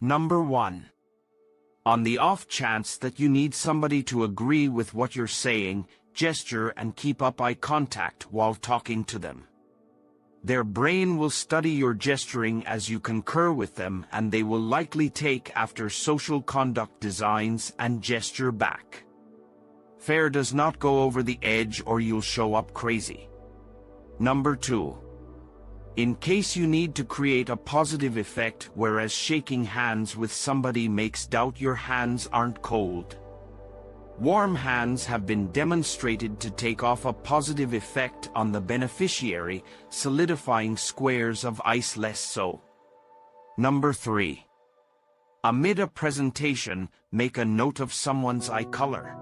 Number 1. On the off chance that you need somebody to agree with what you're saying, gesture and keep up eye contact while talking to them. Their brain will study your gesturing as you concur with them, and they will likely take after social conduct designs and gesture back. Fair does not go over the edge or you'll show up crazy. Number 2. In case you need to create a positive effect, whereas shaking hands with somebody makes doubt your hands aren't cold. Warm hands have been demonstrated to take off a positive effect on the beneficiary, solidifying squares of ice less so. Number 3. Amid a presentation, make a note of someone's eye color.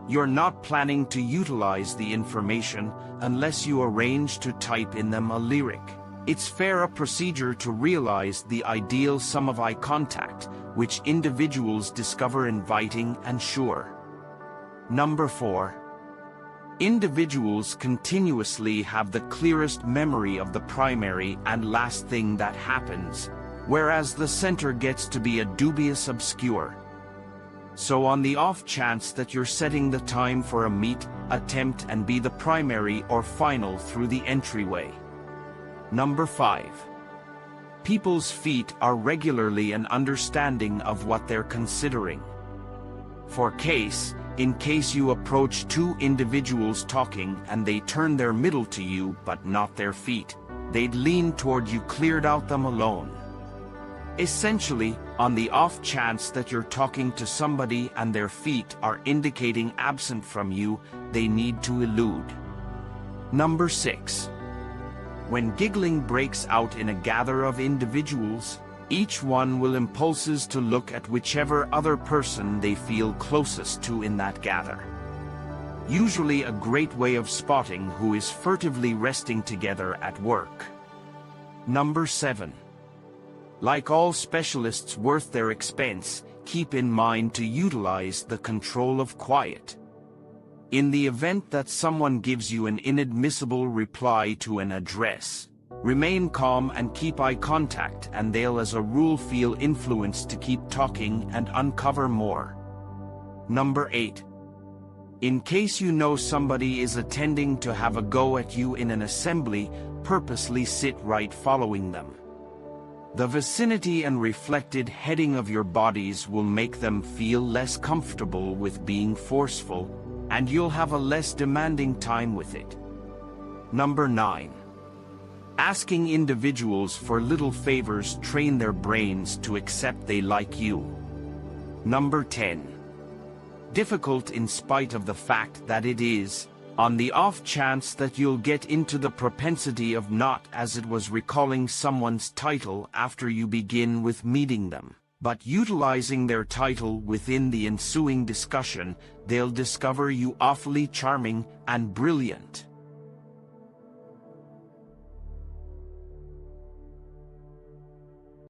You're not planning to utilize the information unless you arrange to type in them a lyric. It's fair a procedure to realize the ideal sum of eye contact, which individuals discover inviting and sure. Number 4. Individuals continuously have the clearest memory of the primary and last thing that happens, whereas the center gets to be a dubious obscure. So on the off chance that you're setting the time for a meet, attempt and be the primary or final through the entryway. Number 5. People's feet are regularly an understanding of what they're considering. In case you approach two individuals talking and they turn their middle to you but not their feet, they'd lean toward you cleared out them alone. Essentially, on the off chance that you're talking to somebody and their feet are indicating absent from you, they need to elude. Number 6. When giggling breaks out in a gather of individuals, each one will impulses to look at whichever other person they feel closest to in that gather. Usually a great way of spotting who is furtively resting together at work. Number 7. Like all specialists worth their expense, keep in mind to utilize the control of quiet. In the event that someone gives you an inadmissible reply to an address, remain calm and keep eye contact, and they'll as a rule feel influenced to keep talking and uncover more. Number 8. In case you know somebody is attending to have a go at you in an assembly, purposely sit right following them. The vicinity and reflected heading of your bodies will make them feel less comfortable with being forceful, and you'll have a less demanding time with it. Number 9. Asking individuals for little favors train their brains to accept they like you. Number 10. Difficult in spite of the fact that it is, on the off chance that you'll get into the propensity of not as it was recalling someone's title after you begin with meeting them, but utilizing their title within the ensuing discussion, they'll discover you awfully charming and brilliant.